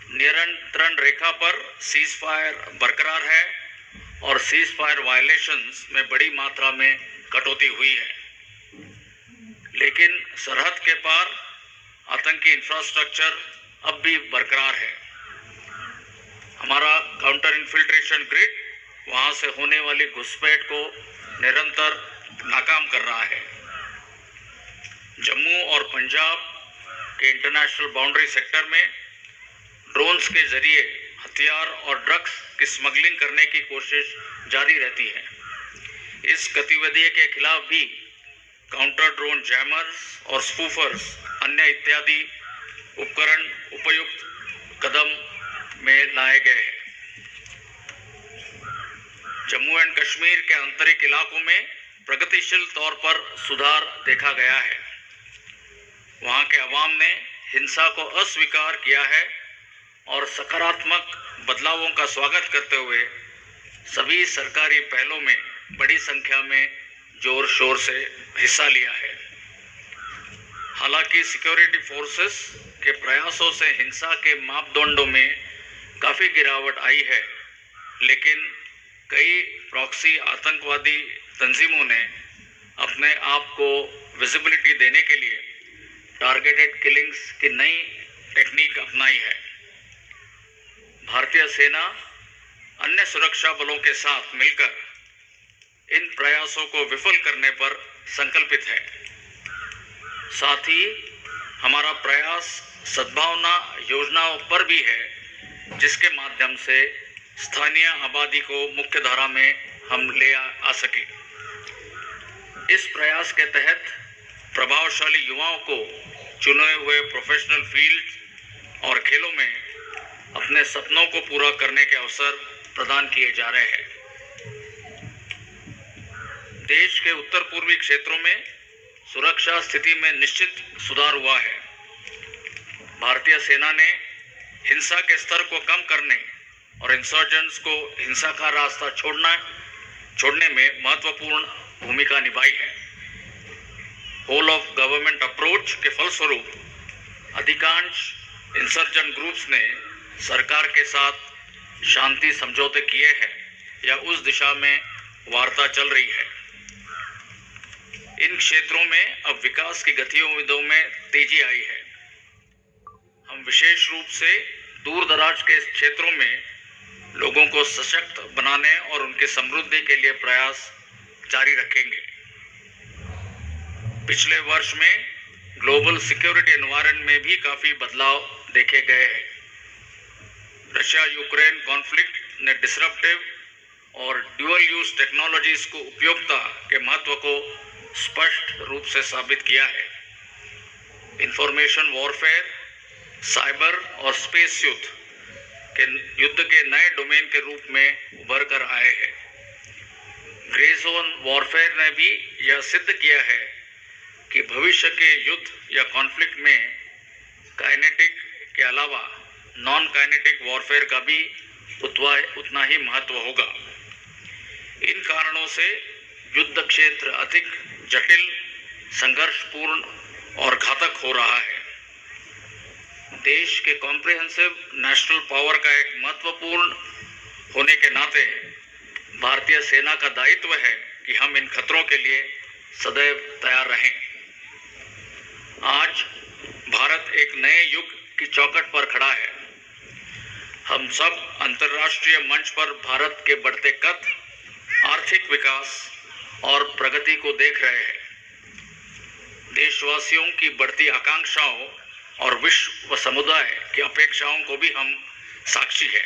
नियंत्रण रेखा पर सीज फायर बरकरार है और सीज फायर वायलेशंस में बड़ी मात्रा में कटौती हुई है, लेकिन सरहद के पार आतंकी इंफ्रास्ट्रक्चर अब भी बरकरार है। हमारा काउंटर इन्फिल्ट्रेशन ग्रिड वहां से होने वाली घुसपैठ को निरंतर नाकाम कर रहा है। जम्मू और पंजाब के इंटरनेशनल बाउंड्री सेक्टर में ड्रोन्स के जरिए हथियार और ड्रग्स की स्मगलिंग करने की कोशिश जारी रहती है। इस गतिविधि के खिलाफ भी काउंटर ड्रोन जैमर्स और स्पूफर्स अन्य इत्यादि उपकरण उपयुक्त कदम में लाए गए हैं। जम्मू एंड कश्मीर के आंतरिक इलाकों में प्रगतिशील तौर पर सुधार देखा गया है। वहां के अवाम ने हिंसा को अस्वीकार किया है और सकारात्मक बदलावों का स्वागत करते हुए सभी सरकारी पहलों में बड़ी संख्या में जोर शोर से हिस्सा लिया है। हालांकि सिक्योरिटी फोर्सेस के प्रयासों से हिंसा के मापदंडों में काफी गिरावट आई है, लेकिन कई प्रॉक्सी आतंकवादी तंजीमों ने अपने आप को विजिबिलिटी देने के लिए टारगेटेड किलिंग्स की नई टेक्निक अपनाई है। भारतीय सेना अन्य सुरक्षा बलों के साथ मिलकर इन प्रयासों को विफल करने पर संकल्पित है। साथ ही हमारा प्रयास सद्भावना योजनाओं पर भी है, जिसके माध्यम से स्थानीय आबादी को मुख्य धारा में हम ले आ सके। इस प्रयास के तहत प्रभावशाली युवाओं को चुने हुए प्रोफेशनल फील्ड और खेलों में अपने सपनों को पूरा करने के अवसर प्रदान किए जा रहे हैं। देश के उत्तर पूर्वी क्षेत्रों में सुरक्षा स्थिति में निश्चित सुधार हुआ है। भारतीय सेना ने हिंसा के स्तर को कम करने और इंसर्जेंट्स को हिंसा का रास्ता छोड़ने में महत्वपूर्ण भूमिका निभाई है। होल ऑफ गवर्नमेंट अप्रोच के फलस्वरूप अधिकांश इंसर्जेंट ग्रुप्स ने सरकार के साथ शांति समझौते किए हैं या उस दिशा में वार्ता चल रही है। इन क्षेत्रों में अब विकास की गतिविधियों में तेजी आई है। हम विशेष रूप से दूर दराज के क्षेत्रों में लोगों को सशक्त बनाने और उनकी समृद्धि के लिए प्रयास जारी रखेंगे। पिछले वर्ष में ग्लोबल सिक्योरिटी एनवायरनमेंट में भी काफी बदलाव देखे गए हैं। रशिया यूक्रेन कॉन्फ्लिक्ट ने डिसरप्टिव और ड्यूअल यूज टेक्नोलॉजीज को उपयोगिता के महत्व को स्पष्ट रूप से साबित किया है। इंफॉर्मेशन वॉरफेयर, साइबर और स्पेस युद्ध के नए डोमेन के रूप में उभर कर आए हैं। ग्रे जोन वॉरफेयर ने भी यह सिद्ध किया है कि भविष्य के युद्ध या कॉन्फ्लिक्ट में काइनेटिक के अलावा नॉन काइनेटिक वॉरफेयर का भी उतना ही महत्व होगा। इन कारणों से युद्ध क्षेत्र अधिक जटिल, संघर्षपूर्ण और घातक हो रहा है। देश के कॉम्प्रिहेंसिव नेशनल पावर का एक महत्वपूर्ण होने के नाते भारतीय सेना का दायित्व है कि हम इन खतरों के लिए सदैव तैयार रहें। आज भारत एक नए युग की चौखट पर खड़ा है। हम सब अंतर्राष्ट्रीय मंच पर भारत के बढ़ते कद, आर्थिक विकास और प्रगति को देख रहे हैं। देशवासियों की बढ़ती आकांक्षाओं और विश्व समुदाय की अपेक्षाओं को भी हम साक्षी है।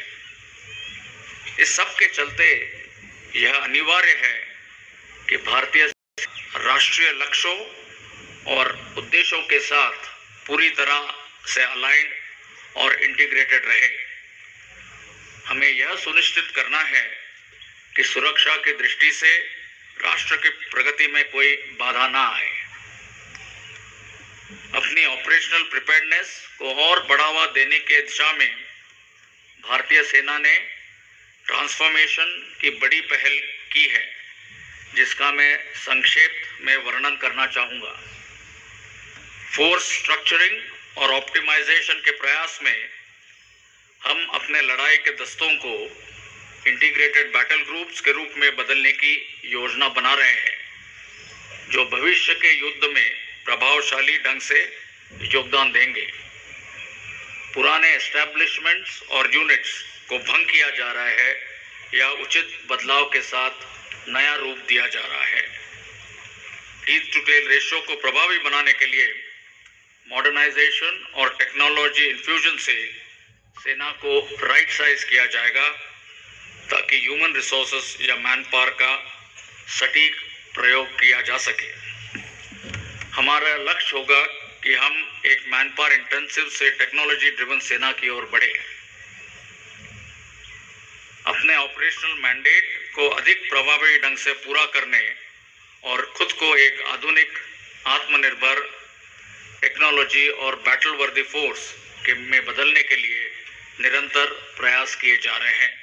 इस सब के चलते यह अनिवार्य है कि भारतीय राष्ट्रीय लक्ष्यों और उद्देश्यों के साथ पूरी तरह से अलाइंड और इंटीग्रेटेड रहे। हमें यह सुनिश्चित करना है कि सुरक्षा की दृष्टि से राष्ट्र की प्रगति में कोई बाधा ना आए। अपनी ऑपरेशनल प्रिपेयर्डनेस को और बढ़ावा देने के दिशा में भारतीय सेना ने ट्रांसफॉर्मेशन की बड़ी पहल की है, जिसका मैं संक्षेप में वर्णन करना चाहूँगा। फोर्स स्ट्रक्चरिंग और ऑप्टिमाइजेशन के प्रयास में हम अपने लड़ाई के दस्तों को इंटीग्रेटेड बैटल ग्रुप्स के रूप में बदलने की योजना बना रहे हैं, जो भविष्य के युद्ध में प्रभावशाली ढंग से योगदान देंगे। पुराने एस्टैब्लिशमेंट्स और यूनिट्स को भंग किया जा रहा है या उचित बदलाव के साथ नया रूप दिया जा रहा है। हीथ टू टेल रेशियो को प्रभावी बनाने के लिए मॉडर्नाइजेशन और टेक्नोलॉजी इन्फ्यूजन से सेना को राइट साइज किया जाएगा, ताकि ह्यूमन रिसोर्सेस या मैन पावर का सटीक प्रयोग किया जा सके। हमारा लक्ष्य होगा कि हम एक मैन पावर इंटेंसिव से टेक्नोलॉजी ड्रिवन सेना की ओर बढ़े। अपने ऑपरेशनल मैंडेट को अधिक प्रभावी ढंग से पूरा करने और खुद को एक आधुनिक, आत्मनिर्भर, टेक्नोलॉजी और बैटल वर्दी फोर्स में बदलने के लिए निरंतर प्रयास किए जा रहे हैं।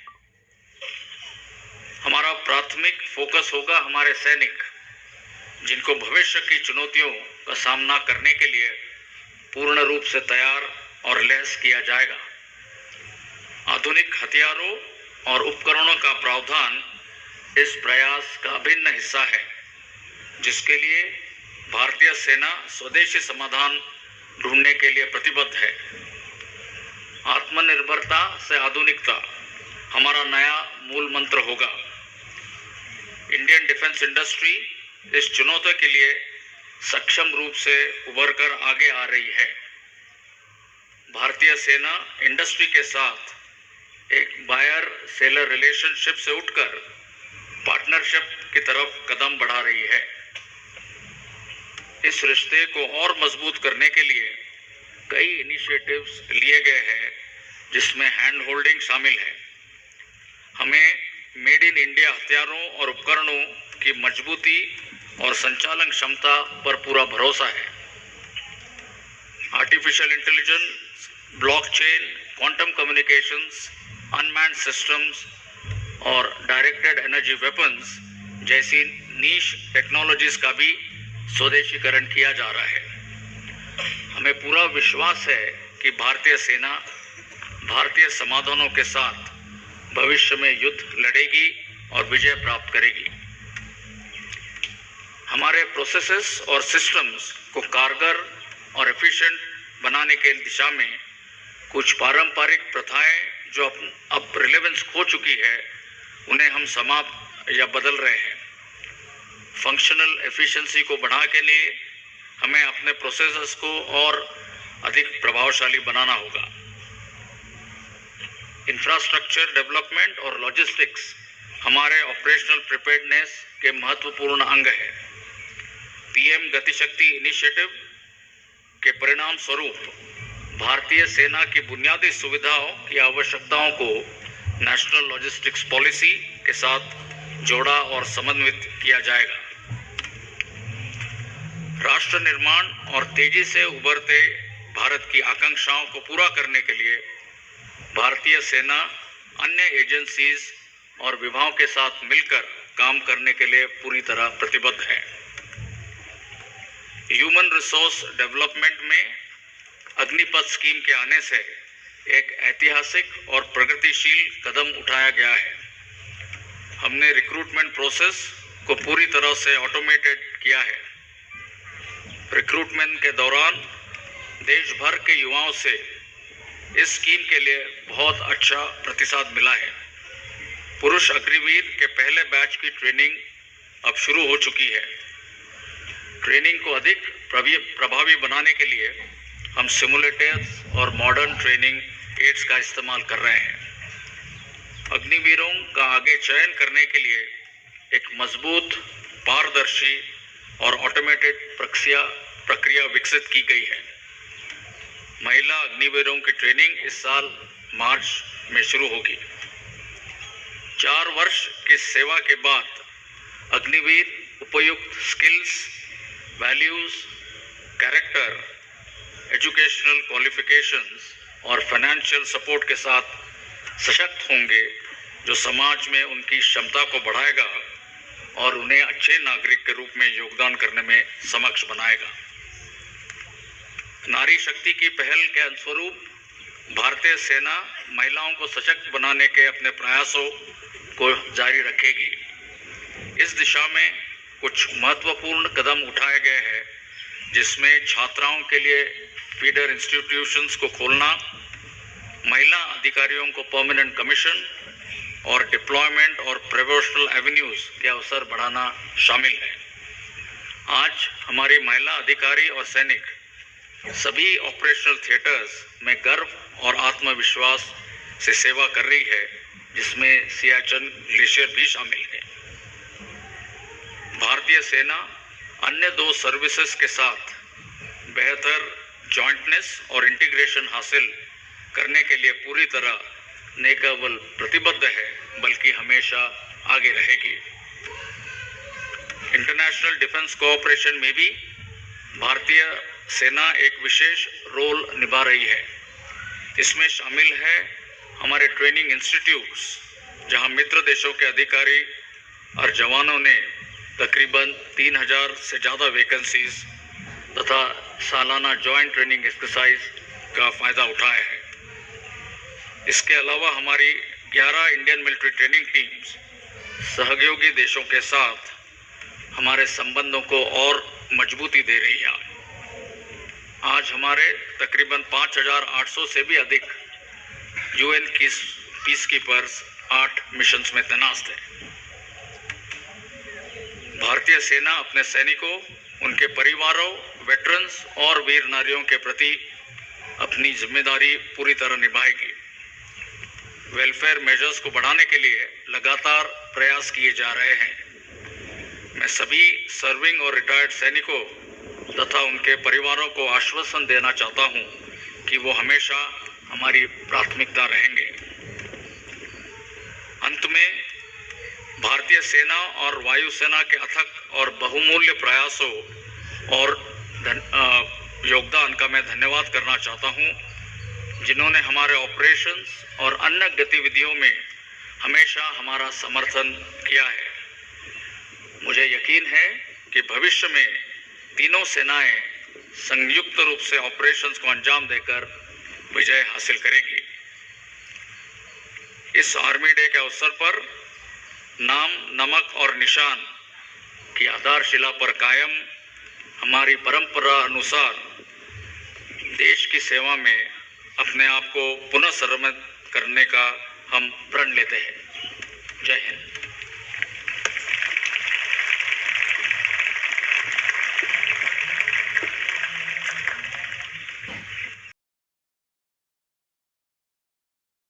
हमारा प्राथमिक फोकस होगा हमारे सैनिक, जिनको भविष्य की चुनौतियों का सामना करने के लिए पूर्ण रूप से तैयार और लैस किया जाएगा। आधुनिक हथियारों और उपकरणों का प्रावधान इस प्रयास का अभिन्न हिस्सा है, जिसके लिए भारतीय सेना स्वदेशी समाधान ढूंढने के लिए प्रतिबद्ध है। आत्मनिर्भरता से आधुनिकता हमारा नया मूल मंत्र होगा। इंडियन डिफेंस इंडस्ट्री इस चुनौती के लिए सक्षम रूप से उभर कर आगे आ रही है। भारतीय सेना इंडस्ट्री के साथ एक बायर सेलर रिलेशनशिप से उठकर पार्टनरशिप की तरफ कदम बढ़ा रही है। इस रिश्ते को और मजबूत करने के लिए कई इनिशिएटिव्स लिए गए हैं, जिसमें हैंड होल्डिंग शामिल है। हमें मेड इन इंडिया हथियारों और उपकरणों की मजबूती और संचालन क्षमता पर पूरा भरोसा है। Artificial intelligence, blockchain, quantum communications, unmanned systems और डायरेक्टेड एनर्जी वेपन्स जैसी नीश टेक्नोलॉजीज का भी स्वदेशीकरण किया जा रहा है। हमें पूरा विश्वास है कि भारतीय सेना भारतीय समाधानों के साथ भविष्य में युद्ध लड़ेगी और विजय प्राप्त करेगी। हमारे प्रोसेसेस और सिस्टम्स को कारगर और एफिशिएंट बनाने के दिशा में कुछ पारंपरिक प्रथाएं जो अब रिलेवेंस खो चुकी है, उन्हें हम समाप्त या बदल रहे हैं। फंक्शनल एफिशिएंसी को बढ़ाने के लिए हमें अपने प्रोसेसेस को और अधिक प्रभावशाली बनाना होगा। इंफ्रास्ट्रक्चर डेवलपमेंट और लॉजिस्टिक्स हमारे ऑपरेशनल प्रिपेयर्डनेस के महत्वपूर्ण अंग है। पीएम गतिशक्ति इनिशिएटिव के परिणाम स्वरूप भारतीय सेना की बुनियादी सुविधाओं की आवश्यकताओं को नेशनल लॉजिस्टिक्स पॉलिसी के साथ जोड़ा और समन्वित किया जाएगा। राष्ट्र निर्माण और तेजी से उभरते भारत की आकांक्षाओं को पूरा करने के लिए भारतीय सेना अन्य एजेंसीज और विभागों के साथ मिलकर काम करने के लिए पूरी तरह प्रतिबद्ध है। ह्यूमन रिसोर्स डेवलपमेंट में अग्निपथ स्कीम के आने से एक ऐतिहासिक और प्रगतिशील कदम उठाया गया है। हमने रिक्रूटमेंट प्रोसेस को पूरी तरह से ऑटोमेटेड किया है। रिक्रूटमेंट के दौरान देश भर के युवाओं से इस स्कीम के लिए बहुत अच्छा प्रतिसाद मिला है। पुरुष अग्निवीर के पहले बैच की ट्रेनिंग अब शुरू हो चुकी है। ट्रेनिंग को अधिक प्रभावी बनाने के लिए हम सिमुलेटर्स और मॉडर्न ट्रेनिंग एड्स का इस्तेमाल कर रहे हैं। अग्निवीरों का आगे चयन करने के लिए एक मजबूत, पारदर्शी और ऑटोमेटेड प्रक्रिया विकसित की गई है। महिला अग्निवीरों की ट्रेनिंग इस साल मार्च में शुरू होगी। 4 वर्ष की सेवा के बाद अग्निवीर उपयुक्त skills, values, character, educational qualifications और फाइनेंशियल सपोर्ट के साथ सशक्त होंगे, जो समाज में उनकी क्षमता को बढ़ाएगा और उन्हें अच्छे नागरिक के रूप में योगदान करने में सक्षम बनाएगा। नारी शक्ति की पहल के अनुरूप भारतीय सेना महिलाओं को सशक्त बनाने के अपने प्रयासों को जारी रखेगी। इस दिशा में कुछ महत्वपूर्ण कदम उठाए गए हैं, जिसमें छात्राओं के लिए फीडर इंस्टीट्यूशंस को खोलना, महिला अधिकारियों को परमानेंट कमीशन और डिप्लॉयमेंट और प्रोफेशनल एवेन्यूज के अवसर बढ़ाना शामिल है। आज हमारी महिला अधिकारी और सैनिक सभी ऑपरेशनल थिएटर्स में गर्व और आत्मविश्वास से सेवा कर रही है, जिसमें सियाचिन ग्लेशियर भी शामिल है। भारतीय सेना अन्य 2 सर्विसेज के साथ बेहतर जॉइंटनेस और इंटीग्रेशन हासिल करने के लिए पूरी तरह न केवल प्रतिबद्ध है, बल्कि हमेशा आगे रहेगी। इंटरनेशनल डिफेंस कोऑपरेशन में भी भारतीय सेना एक विशेष रोल निभा रही है। इसमें शामिल है हमारे ट्रेनिंग इंस्टीट्यूट्स, जहां मित्र देशों के अधिकारी और जवानों ने तकरीबन 3000 से ज़्यादा वैकेंसीज तथा सालाना जॉइंट ट्रेनिंग एक्सरसाइज का फ़ायदा उठाया है। इसके अलावा हमारी 11 इंडियन मिलिट्री ट्रेनिंग टीम्स सहयोगी देशों के साथ हमारे संबंधों को और मजबूती दे रही है। आज हमारे तकरीबन 5800 से भी अधिक यूएन की पीस कीपर्स 8 मिशंस में तैनात है। भारतीय सेना अपने सैनिकों, उनके परिवारों, वेटरन्स और वीर नारियों के प्रति अपनी जिम्मेदारी पूरी तरह निभाएगी। वेलफेयर मेजर्स को बढ़ाने के लिए लगातार प्रयास किए जा रहे हैं। मैं सभी सर्विंग और रिटायर्ड सैनिकों तथा उनके परिवारों को आश्वासन देना चाहता हूं कि वो हमेशा हमारी प्राथमिकता रहेंगे। अंत में भारतीय सेना और वायुसेना के अथक और बहुमूल्य प्रयासों और योगदान का मैं धन्यवाद करना चाहता हूं, जिन्होंने हमारे ऑपरेशंस और अन्य गतिविधियों में हमेशा हमारा समर्थन किया है। मुझे यकीन है कि भविष्य में तीनों सेनाएं संयुक्त रूप से ऑपरेशंस को अंजाम देकर विजय हासिल करेगी। इस आर्मी डे के अवसर पर नाम, नमक और निशान की आधारशिला पर कायम हमारी परंपरा अनुसार देश की सेवा में अपने आप को पुनः समर्पित करने का हम प्रण लेते हैं। जय हिंद।